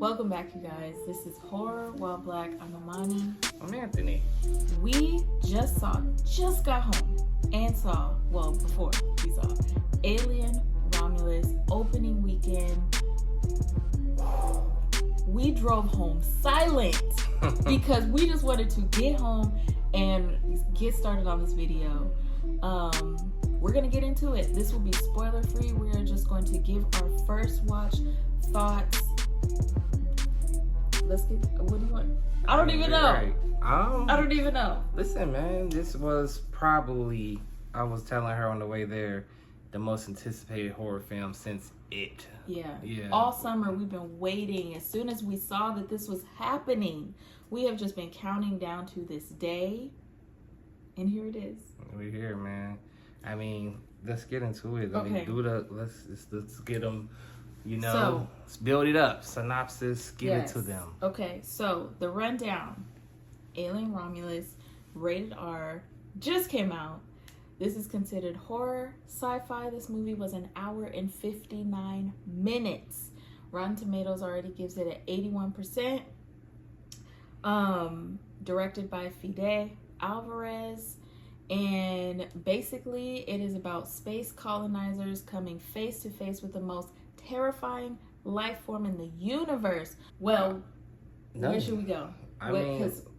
Welcome back, you guys. This is Horror While Black. I'm Amani. I'm Anthony. We just got home and saw, before we saw Alien Romulus opening weekend. We drove home silent because we just wanted to get home and get started on this video. We're going to get into it. This will be spoiler free. We are just going to give our first watch thoughts. What do you want? I don't even know. Right. I don't even know. Listen, man, this was probably, I was telling her on the way there, the most anticipated horror film since It. Yeah. Yeah. All summer we've been waiting. As soon as we saw that this was happening, we have just been counting down to this day. And here it is. We're here, man. I mean, let's get into it. Okay. Let's get them, let's build it up. Synopsis, give it to them. Okay, so the rundown. Alien Romulus, rated R, just came out. This is considered horror, sci-fi. This movie was an hour and 59 minutes. Rotten Tomatoes already gives it an 81%. Directed by Fede Alvarez. And basically, it is about space colonizers coming face to face with the most terrifying life form in the universe. Well, where should we go?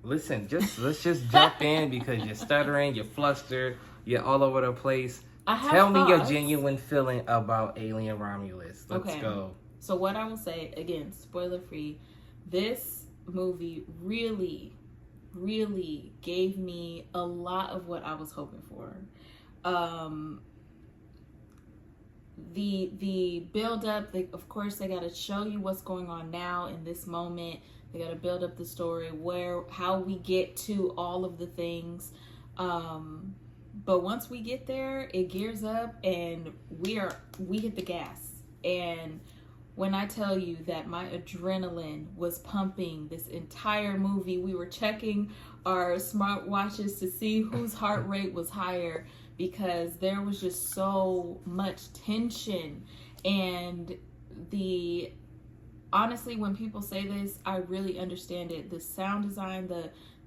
Listen, let's just jump in because you're stuttering, you're flustered, you're all over the place. Tell me your genuine feeling about Alien Romulus. Let's go. So what I will say, again, spoiler free, this movie really gave me a lot of what I was hoping for. The build up, of course they got to show you what's going on now in this moment. They got to build up the story, how we get to all of the things. But once we get there, it gears up and we hit the gas. And when I tell you that my adrenaline was pumping this entire movie, we were checking our smartwatches to see whose heart rate was higher because there was just so much tension. And honestly, when people say this, I really understand it. The sound design,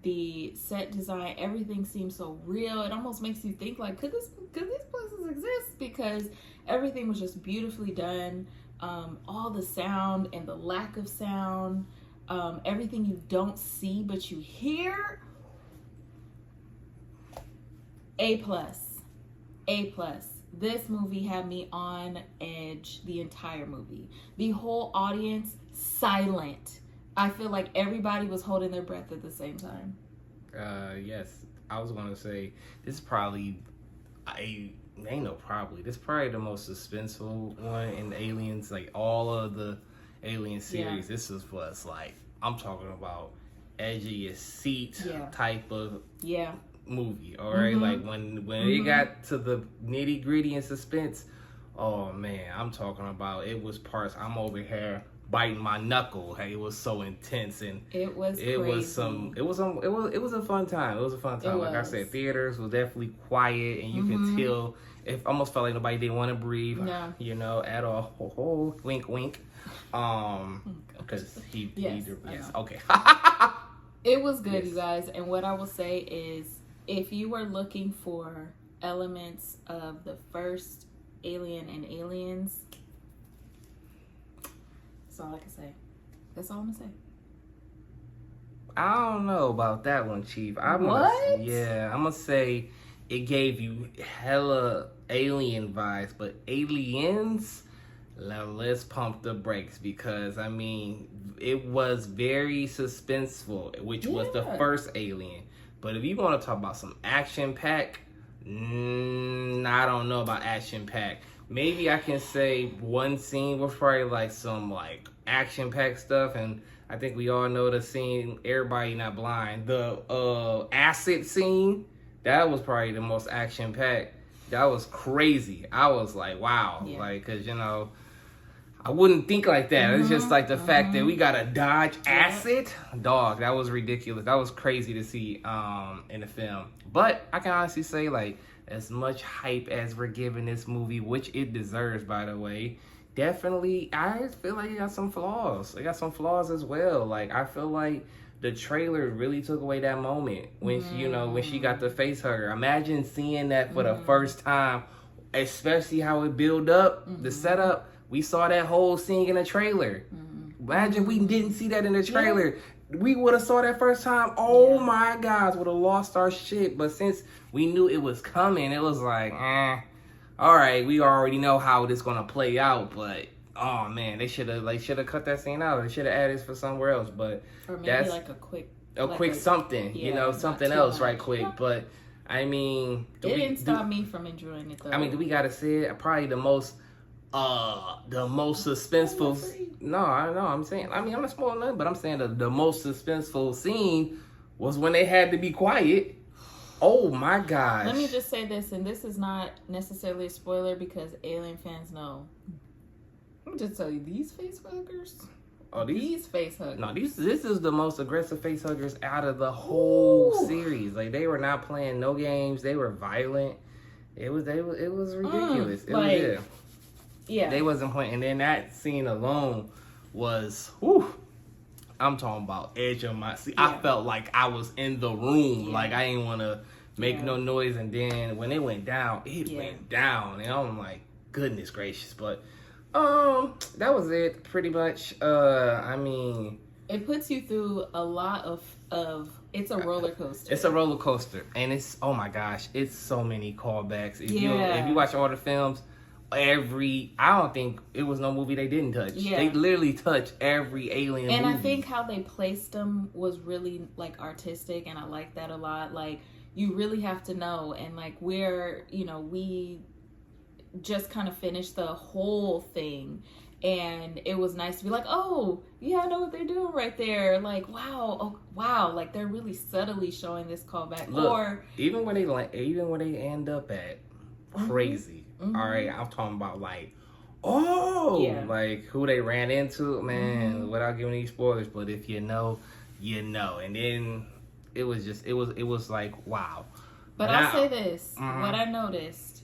the set design, everything seems so real. It almost makes you think like, could these places exist? Because everything was just beautifully done. All the sound and the lack of sound, everything you don't see but you hear. A+. This movie had me on edge the entire movie. The whole audience silent. I feel like everybody was holding their breath at the same time. Yes, I was gonna say this is probably this is probably the most suspenseful one in the Aliens, like all of the Alien series. Yeah. This was like, I'm talking about edge of your seat type of movie. All right, like when it got to the nitty gritty and suspense, oh man, I'm talking about it was parts I'm over here biting my knuckle. Hey, it was so intense and it was a fun time. It was a fun time. Like I said, theaters was definitely quiet and you can tell it almost felt like nobody didn't want to breathe, at all. Oh, wink, wink. Because okay. It was good, you guys. And what I will say is, if you were looking for elements of the first Alien and Aliens, that's all I can say. That's all I'm gonna say. I don't know about that one, Chief. I'm gonna say it gave you hella Alien vibes, but Aliens, let's pump the brakes because I mean it was very suspenseful, which was the first Alien. But if you want to talk about some action pack, I don't know about action pack. Maybe I can say one scene was probably like some like action pack stuff, and I think we all know the scene. Everybody Not Blind, the acid scene. That was probably the most action packed. That was crazy. I was like, wow. Like, cause I wouldn't think like that. It's just like the fact that we gotta dodge acid. Dog, that was ridiculous. That was crazy to see in the film. But I can honestly say, like, as much hype as we're giving this movie, which it deserves, by the way, definitely, I feel like it got some flaws. It got some flaws as well. Like, I feel like the trailer really took away that moment when she, when she got the face hugger. Imagine seeing that for the first time, especially how it built up, the setup. We saw that whole scene in the trailer. Imagine we didn't see that in the trailer. We would have saw that first time. Oh my gosh, would have lost our shit. But since we knew it was coming, it was like, all right, we already know how this gonna play out. But oh man, they should have cut that scene out. They should have added it for somewhere else. But or maybe that's like a quick something, something else right quick. But I mean, it didn't stop me from enjoying it though. I mean, do we gotta say it? Probably the most suspenseful. No, I know. I'm saying. I mean, I'm not spoiling nothing, but I'm saying the most suspenseful scene was when they had to be quiet. Oh my gosh! Let me just say this, and this is not necessarily a spoiler because Alien fans know. Let me just tell you, these face huggers. Oh, these face huggers. No, this is the most aggressive face huggers out of the whole series. Like, they were not playing no games. They were violent. It was ridiculous. Yeah. They wasn't playing. And then that scene alone was, whew, I'm talking about edge of my seat. I felt like I was in the room. Yeah. Like, I didn't want to make no noise. And then when it went down, it went down. And I'm like, goodness gracious. But that was it pretty much. I mean, it puts you through a lot of it's a roller coaster. It's a roller coaster. And it's, oh my gosh, it's so many callbacks. If you watch all the films, I don't think it was no movie they didn't touch. Yeah. They literally touched every Alien movie. And I think how they placed them was really like artistic, and I like that a lot. Like, you really have to know, and like we just kind of finished the whole thing, and it was nice to be like, oh yeah, I know what they're doing right there. Like, wow, like they're really subtly showing this callback. Look, or even when they end up at crazy. All right, I'm talking about like, like who they ran into, man, without giving any spoilers. But if you know, you know. And then it was like, wow. But I'll say this, what I noticed,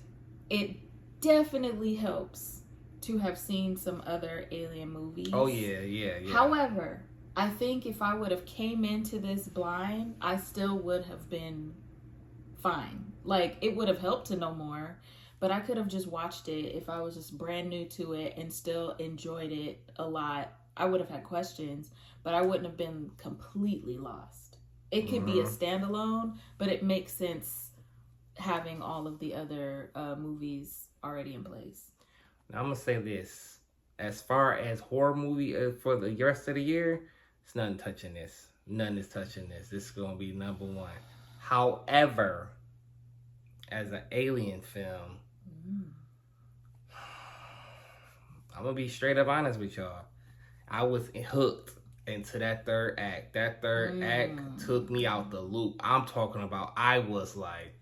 it definitely helps to have seen some other Alien movies. Oh yeah. However, I think if I would have came into this blind, I still would have been fine. Like, it would have helped to know more. But I could have just watched it if I was just brand new to it and still enjoyed it a lot. I would have had questions, but I wouldn't have been completely lost. It could be a standalone, but it makes sense having all of the other movies already in place. Now, I'm going to say this. As far as horror movie for the rest of the year, it's nothing touching this. Nothing is touching this. This is going to be number one. However, as an Alien film, I'm gonna be straight up honest with y'all. I was hooked into that third act. That third act took me out the loop. I'm talking about, I was like,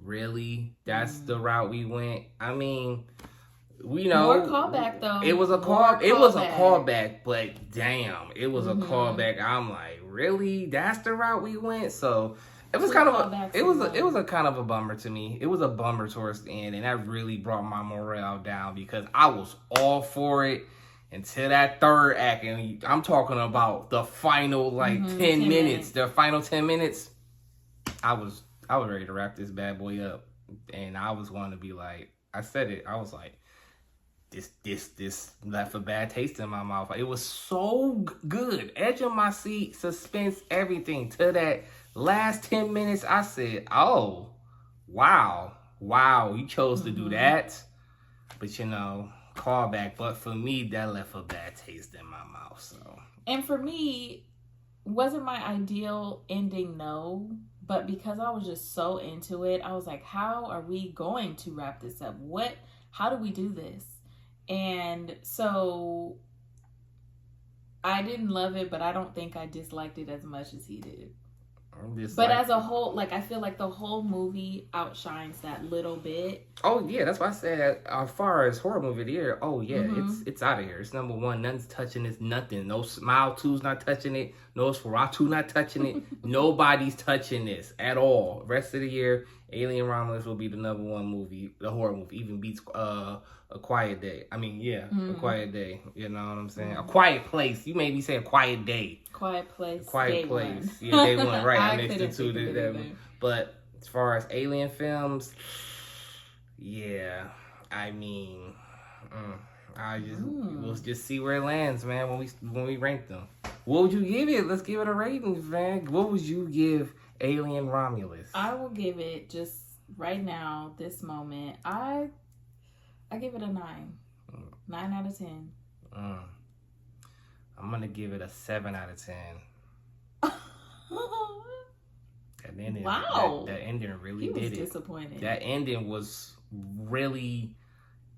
really? That's the route we went? I mean, we know. More callback though. It was a callback, but damn, it was a callback. I'm like, really? That's the route we went? So it was kind of a kind of a bummer to me. It was a bummer towards the end, and that really brought my morale down because I was all for it until that third act, and I'm talking about the final 10 minutes. The final 10 minutes, I was ready to wrap this bad boy up, and I was going to be like, I said it. I was like, this left a bad taste in my mouth. It was so good, edge of my seat, suspense, everything to that. Last 10 minutes, I said, oh, wow, you chose to do that. But, callback. But for me, that left a bad taste in my mouth. So. And for me, wasn't my ideal ending, no. But because I was just so into it, I was like, how are we going to wrap this up? How do we do this? And so I didn't love it, but I don't think I disliked it as much as he did. But as a whole, like, I feel like the whole movie outshines that little bit. Oh yeah, that's why I said as far as horror movie there. Oh yeah, it's out of here. It's number one. Nothing's touching this. Nothing. No Smile 2's not touching it. No Nosferatu not touching it. Nobody's touching this at all. Rest of the year, Alien Romulus will be the number one movie, the horror movie. Even beats A Quiet Day. I mean, yeah, A Quiet Day. You know what I'm saying? A Quiet Place. You made me say A Quiet Day. Quiet Place. Quiet Place. Yeah, day one. Right. I mixed the two. But as far as Alien films, yeah, I mean, we'll just see where it lands, man. When we rank them, what would you give it? Let's give it a rating, man. What would you give Alien Romulus? I will give it just right now, this moment. I give it a 9. 9 out of 10. I'm gonna give it a 7 out of 10. That ending, wow. That ending really did it. Disappointed. That ending was really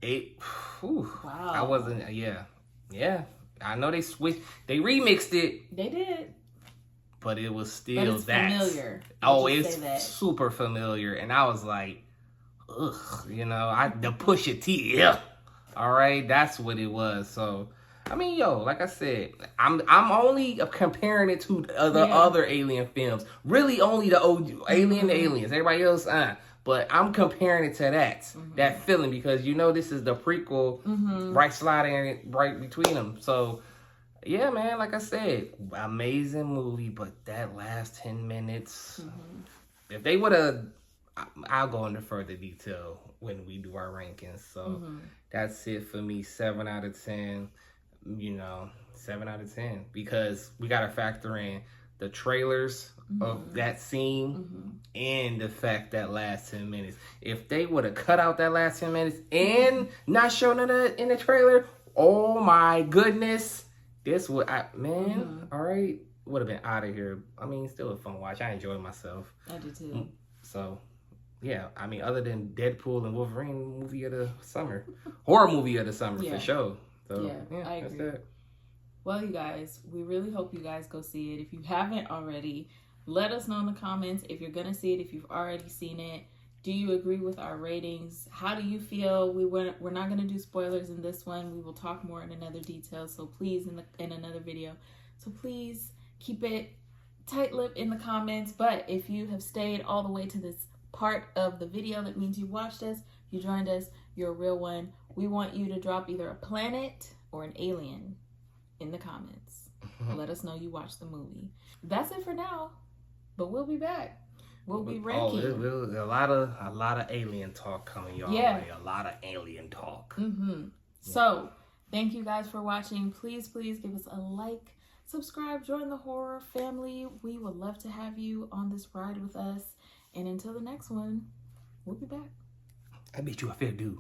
wow. I wasn't. Yeah. I know they switched. They remixed it. They did. But it was still familiar. It's super familiar, and I was like, ugh. You know, the Pusha T. Yeah. All right, that's what it was. So. I mean, like I said, I'm only comparing it to the other Alien films. Really, only the OG Alien, the Aliens. Everybody else, but I'm comparing it to that feeling because this is the prequel, right sliding right between them. So, yeah, man, like I said, amazing movie, but that last 10 minutes, if they would have, I'll go into further detail when we do our rankings. So that's it for me. 7 out of 10. 7 out of 10 because we got to factor in the trailers of that scene and the fact that last 10 minutes. If they would have cut out that last 10 minutes and not shown it in the trailer, oh my goodness, this would, all right, would have been out of here. I mean, still a fun watch. I enjoyed myself. I did too. So, yeah, I mean, other than Deadpool and Wolverine, movie of the summer, horror movie of the summer for sure. So, yeah, I agree. That's it. Well, you guys, we really hope you guys go see it. If you haven't already, let us know in the comments if you're going to see it, if you've already seen it. Do you agree with our ratings? How do you feel? We're not going to do spoilers in this one. We will talk more in another detail. So please, in another video. So please keep it tight-lipped in the comments. But if you have stayed all the way to this part of the video, that means you watched us, you joined us, you're a real one. We want you to drop either a planet or an alien in the comments. Let us know you watched the movie. That's it for now, but we'll be back. We'll be ranking. A lot of alien talk coming your way. A lot of alien talk. So, thank you guys for watching. Please give us a like, subscribe, join the horror family. We would love to have you on this ride with us. And until the next one, we'll be back. I bet you a fair dude.